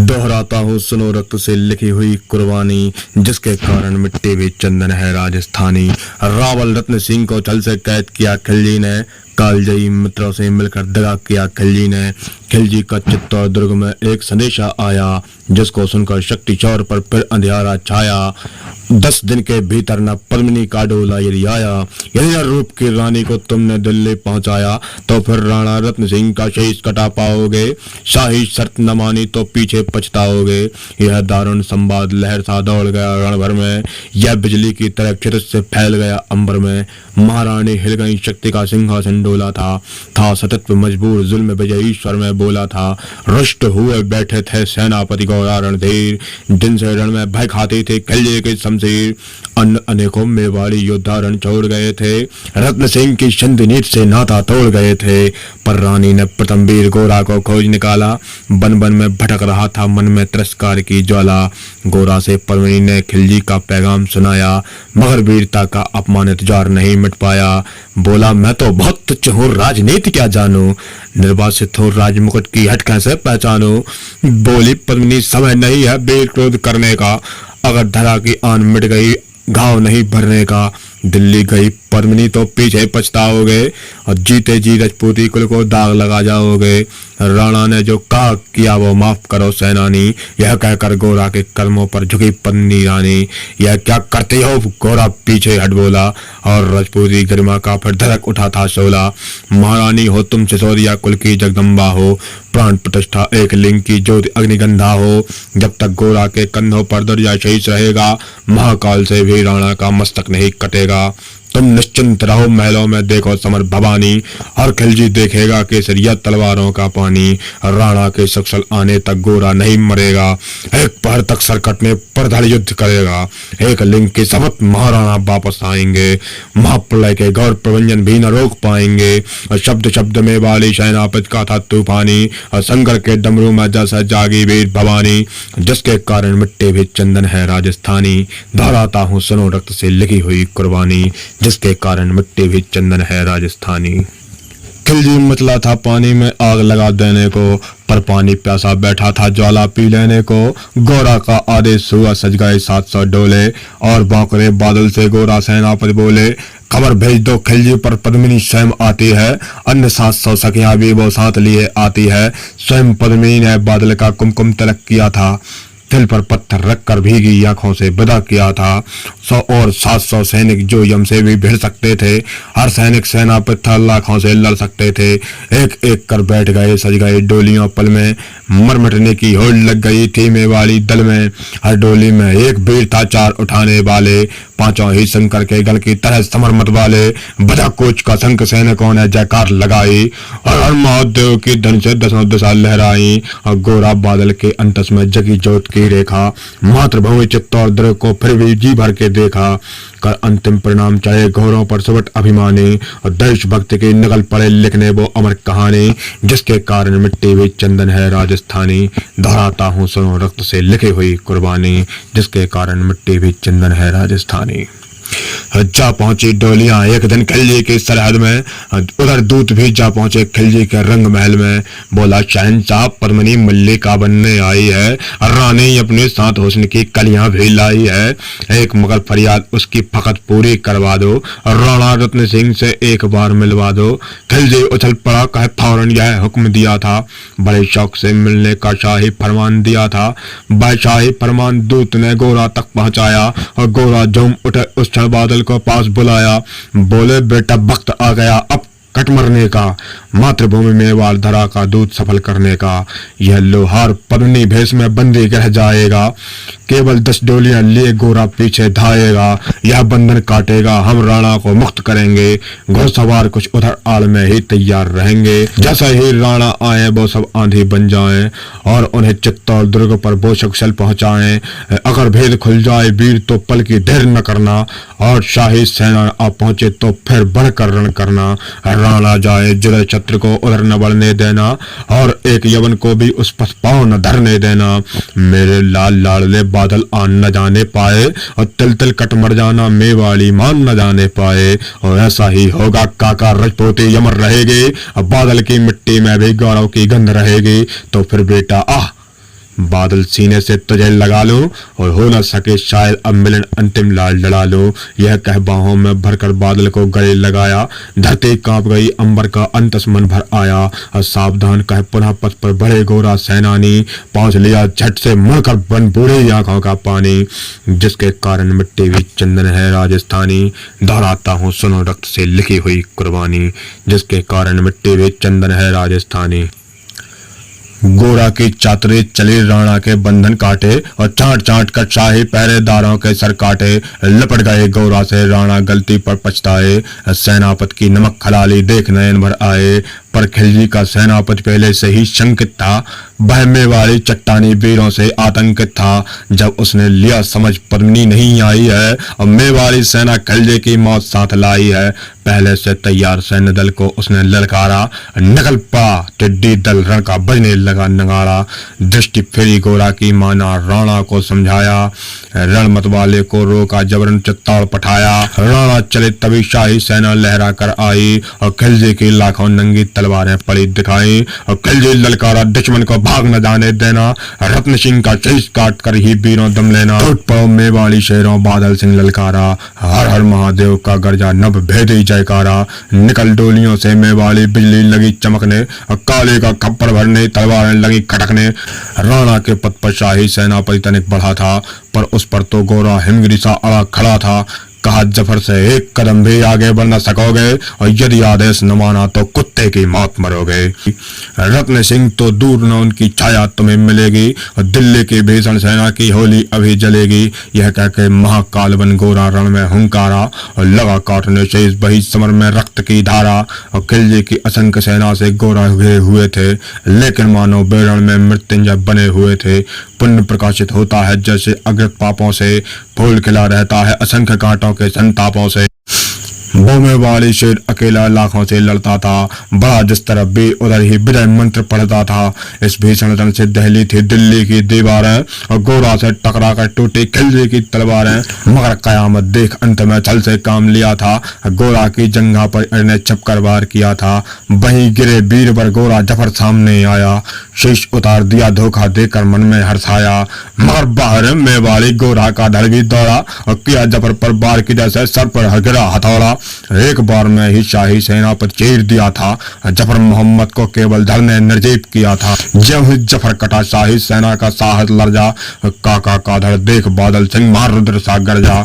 दोहराता हूँ सुनो रक्त से लिखी हुई कुर्बानी, जिसके कारण मिट्टी भी चंदन है राजस्थानी। रावल रत्न सिंह को छल से कैद किया खिलजी ने, कालजयी मित्रों से मिलकर दगा किया खिलजी ने। खिलजी का चित्तौड़ दुर्ग में एक संदेशा आया, जिसको सुनकर शक्ति चौर पर फिर अंधियारा छाया। 10 दिन के भीतर न पद्मिनी का डोला यदि आया, यदि न रूप की रानी को तुमने दिल्ली पहुंचाया, तो फिर राणा रत्न सिंह का शीश कटा पाओगे। शाही शर्त न मानी तो पीछे पछताओगे। यह दारुण संवाद लहर सा दौड़ गया रण भर में, यह बिजली की तरह क्षितिज से फैल गया अंबर में। महारानी हिल गई, शक्ति का सिंहासन डोला था सतत्व मजबूर जुल्म विजय ईश्वर में बोला था। रुष्ट हुए बैठे थे सेनापति गौरा रणधीर, जिनसे रण में भय खाती थी खिलजी की शमशीर। अनेकों मेवाड़ी योद्धा रण छोड़ गए थे, रत्न सिंह की शंदिनीत से नाता तोड़ गए थे। पर रानी ने प्रथम वीर गोरा को खोज निकाला, बन बन में भटक रहा था मन में तिरस्कार की ज्वाला। गोरा से पद्मिनी ने खिलजी का पैगाम सुनाया, मगर वीरता का अपमानित जार नहीं मिट पाया। बोला, मैं तो बहुत तुच्छ हूँ, राजनीति क्या जानू, निर्वासित हूँ, राजमुकुट की हट कैसे पहचानू। बोली पद्मिनी, समय नहीं है वीर क्रोध करने का, अगर धरा की आन मिट गई घाव नहीं भरने का। दिल्ली गई पद्मिनी तो पीछे पछताओगे, और जीते जी रजपूती कुल को दाग लगा जाओगे। राणा ने जो कहा किया वो माफ करो सेनानी, यह कहकर गोरा के कदमों पर झुकी पद्मिनी रानी। यह क्या करते हो, गोरा पीछे हट बोला, और रजपूती गरिमा का फिर धड़क उठा था शोला। महारानी हो तुम, सिसोदिया कुल की जगदम्बा हो, प्राण प्रतिष्ठा एक लिंग की ज्योति अग्निगंधा हो। जब तक गोरा के कंधों पर दरिया शेष रहेगा, महाकाल से भी राणा का मस्तक नहीं कटेगा। तुम निश्चिंत रहो, महलों में देखो समर भवानी, और खिलजी देखेगा केसरिया तलवारों का पानी। राणा के सक्षल आने तक गोरा नहीं मरेगा, एक पहर तक सरकट में प्रधड़ युद्ध करेगा। एक लिंग की शपथ, महाराणा वापस आएंगे, महाप्रलय के गौर प्रबंधन भी न रोक पाएंगे। शब्द शब्द में वाली सेनापति का था तूफानी, और संगर के डमरू में जैसा जागी वीर भवानी, जिसके कारण मिट्टी भी चंदन है राजस्थानी। दोहराता हूँ सुनो रक्त से लिखी हुई कुर्बानी, जिसके कारण मिट्टी भी चंदन है राजस्थानी। खिलजी मचला था पानी में आग लगा देने को, पर पानी प्यासा बैठा था ज्वाला पी लेने को। गोरा का आदेश हुआ, सज गए 700 डोले, और बांकरे बादल से गोरा सेनापति बोले, खबर भेज दो खिलजी पर पद्मिनी स्वयं आती है। अन्य 700 सखियां भी वो साथ लिए आती है। स्वयं पद्मिनी ने बादल का कुमकुम तिलक किया था, दिल पर पत्थर रखकर भीगी आंखों से विदा किया था। 100 और 700 सैनिक जो यम से भी भिड़ सकते थे, हर सैनिक सेनापति था, लाखों से लड़ सकते थे। एक एक कर बैठ गए सज गए डोलियों पल में, मरमटने की होड़ लग गई थी मेवाड़ी दल में। हर डोली में एक वीर था, 4 उठाने वाले, पांचों ही शंकर के गल की तरह समर मत वाले। बजा कोच का शंख सैनिकों ने जयकार लगाई, और हर महादेव की धन से 10 दिशा लहराई। और गोरा बादल के अंतस में जगी जोत की रेखा, मातृभूमि चित्तौड़ दुर्ग को फिर भी जी भर के देखा। कर अंतिम परिणाम चढ़े घोरों पर सुबट अभिमानी, और देशभक्ति की निकल पड़े लिखने वो अमर कहानी, जिसके कारण मिट्टी भी चंदन है राजस्थानी। दोहराता हूँ सुनो रक्त से लिखी हुई कुर्बानी, जिसके कारण मिट्टी भी चंदन है राजस्थानी। जा पहुंची डोलियां एक दिन खिलजी की सरहद में, उधर दूत भी जा पहुंचे खिलजी के रंग महल में। बोला, शहंशाह पद्मिनी मल्लिका बनने आई है, रानी अपने साथ हुस्न की कलियां भी लाई है। एक मगर फरियाद उसकी फकत पूरी करवा दो, राणा रत्न सिंह से एक बार मिलवा दो। खिलजी उछल पड़ा, कहे फौरन यह हुक्म दिया था, बड़े शौक से मिलने का शाही फरमान दिया था। बादशाही फरमान दूत ने गोरा तक पहुंचाया, और गोरा झूम उठे उस बादल को पास बुलाया। बोले, बेटा वक्त आ गया अब कट मरने का, मातृभूमि मेवाड़ धरा का दूध सफल करने का। यह लोहार पद्मिनी भेष में बंदी रह जाएगा, केवल 10 डोलियां लिए गोरा पीछे धाएगा। यह बंधन काटेगा, हम राणा को मुक्त करेंगे। घुड़सवार कुछ उधर आड़ में ही तैयार रहेंगे, जैसे ही राणा आए वो सब आंधी बन जाएं, और उन्हें चित्तौड़ दुर्ग पर बोशकुशल पहुंचाएं। अगर भेद खुल जाए वीर तो पल की देर न करना, और शाही सेना आ पहुंचे तो फिर बढ़कर रण करना। राणा जाए जुड़े शत्रु को उधर न बढ़ने देना और एक यवन को भी उस पर पांव न धरने देना। मेरे लाल लाडले बादल आन न जाने पाए और तिल तिल कट मर जाना मेवाड़ी मान न जाने पाए। और ऐसा ही होगा काका रजपूती अमर रहेगी, अब बादल की मिट्टी में भी गौरव की गंध रहेगी। तो फिर बेटा आह बादल सीने से तुझे लगा लो और हो न सके शायद अब मिलन अंतिम लाल लड़ा लो। यह कह बाहों में भरकर बादल को गले लगाया। धरती कांप गई, अंबर का अंतस मन भर आया। और सावधान कह पुनः पथ पर बढ़े गोरा सेनानी, पहुंच लिया झट से मुड़कर बन बूढ़ी आंखों का पानी। जिसके कारण मिट्टी भी चंदन है राजस्थानी, दोहराता हूँ सुनो रक्त से लिखी हुई कुर्बानी। जिसके कारण मिट्टी भी चंदन है राजस्थानी। गोरा की चातरी चली राणा के बंधन काटे और चाट चाट कर शाही पहरेदारों के सर काटे। लपट गए गोरा से राणा गलती पर पछताए, सेनापति की नमक खलाली देख नयन भर आए। पर खिलजी का सेनापति पहले से ही शंकित था, बहमे वाली चट्टानी वीरों से आतंकित था। जब उसने लिया समझ पद्मिनी नहीं आई है और मेवाड़ी सेना खिलजी की मौत साथ लाई है। पहले से तैयार सैन्य दल को उसने ललकारा, निकल पड़ा टिड्डी दल रण का बजने लगा नगाड़ा। दृष्टि फेरी गोरा की माना राणा को समझाया, रण मत वाले को रोका जबरन चित्तौड़ पठाया। राणा चले तभी शाही सेना लहरा कर आई और खिलजी की लाखों नंगी तलवारें पड़ी दिखाई। और खिलजी ललकारा दुश्मन को भाग न जाने देना, रत्न सिंह का शीश काट कर ही वीरों दम लेना। टूट पड़ो मेवाड़ी शेरों बादल सिंह ललकारा, हर हर महादेव का गर्जा नभ भेदी जयकारा। निकल डोलियों से मेवाड़ी बिजली लगी चमकने और काले का खप्पर भरने तलवारें लगी खटकने। राणा के पद पर शाही सेनापति तनिक बढ़ा था, पर उस पर तो गोरा हिमगिरी सा अड़ा खड़ा था। कहा जफर से एक कदम भी आगे बढ़ न सकोगे और यदि आदेश न माना तो कुत्ते की मौत मरोगे। रत्न सिंह तो दूर न उनकी छाया तुम्हें मिलेगी और दिल्ली की भीषण सेना की होली अभी जलेगी। यह कहकर महाकाल बन गोरा रण में हुंकारा और लगा काटने से इस बही समर में रक्त की धारा। और खिलजी की असंख्य सेना से गोरा घिरे हुए थे, लेकिन मानो बेरण में मृत्युंजय बने हुए थे। पुण्य प्रकाशित होता है जैसे अग्रत पापों से, फूल खिला रहता है असंख्य कांटों के संतापों से। मेवाड़ी शेर अकेला लाखों से लड़ता था, बड़ा जिस तरफ भी उधर ही विजय मंत्र पढ़ता था। इस भीषण रण से दहली थी दिल्ली की दीवारें और गोरा से टकरा कर टूटी खिलजी की तलवारें। मगर कयामत देख अंत में छल से काम लिया था, गोरा की जंघा पर ने छपकर वार किया था। वहीं गिरे वीर पर गोरा जफर सामने आया, शीश उतार दिया धोखा देकर मन में हर्षाया। मगर बाहर मेवाड़ी गोरा का धड़ भी दौड़ा और किया जफर पर वार की जैसे सर पर गिरा हथौड़ा। एक बार में ही शाही सेना पर चीर दिया था, जफर मोहम्मद को केवल धड़ ने निर्जीव किया था। जब जफर कटा शाही सेना का साहस लड़ जा, काका का धड़ देख बादल सिंह मार रुद्र सा गरजा।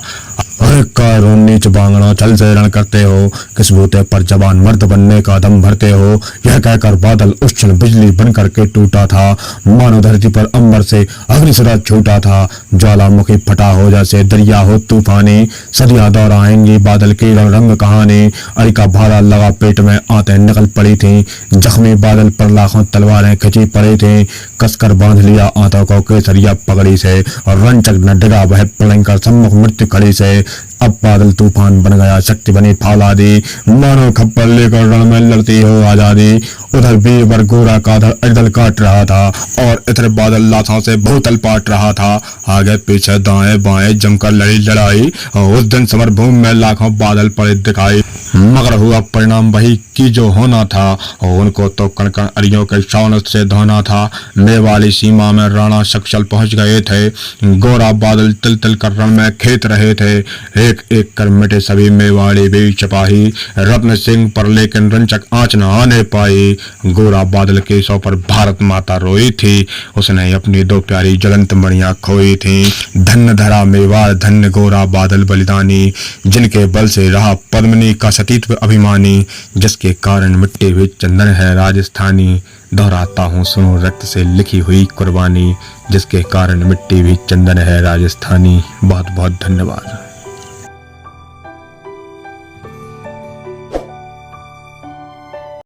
अरे कारों नीच बांगड़ा छल से रण करते हो, किस बूते पर जवान मर्द बनने का दम भरते हो। यह कहकर बादल उस क्षण बिजली बन करके टूटा था, मानो धरती पर अंबर से अग्निसुरा छूटा था। ज्वालामुखी फटा हो जैसे दरिया हो तूफानी, सदियां दोहराएंगी बादल की रंग कहानी। अरी का भारा लगा पेट में आते निकल पड़ी थी, जख्मी बादल पर लाखों तलवारें खिंची पड़ी थी। कसकर बांध लिया आंतों को केसरिया पगड़ी से और रंचक न डिगा वह पलंकर सम्मुख मृत्यु खड़ी से। अब बादल तूफान बन गया, शक्ति बनी फौलादी, मानो खप्पर लेकर रण में लड़ती हो आजादी। उधर वीरवर गोरा का धड़ अड़दल काट रहा था और इधर बादल लाशों से भूतल पाट रहा था। आगे पीछे दाएं बाएं जमकर लड़ी लड़ाई और उस दिन समर भूमि में लाखों बादल पड़े दिखाई। मगर हुआ परिणाम वही की जो होना था और उनको तो कण कण अरियों के शौनत से धोना था। मेवाड़ी सीमा में राणा सक्षल पहुंच गए थे, गोरा बादल तिल तिल कर रण में खेत रहे थे। एक एक कर मिटे सभी मेवाड़ी भी सिपाही, रत्न सिंह पर लेकिन रंचक आंच न आने पाई। गोरा बादल के सौ पर भारत माता रोई थी, उसने अपनी दो प्यारी ज्वलंत मणियां खोई थी। धन्य धरा मेवाड़ धन्य गोरा बादल बलिदानी, जिनके बल से रहा पद्मिनी का सतीत्व अभिमानी। जिसके कारण मिट्टी भी चंदन है राजस्थानी, दोहराता हूँ सुनो रक्त से लिखी हुई कुर्बानी। जिसके कारण मिट्टी भी चंदन है राजस्थानी। बहुत बहुत धन्यवाद।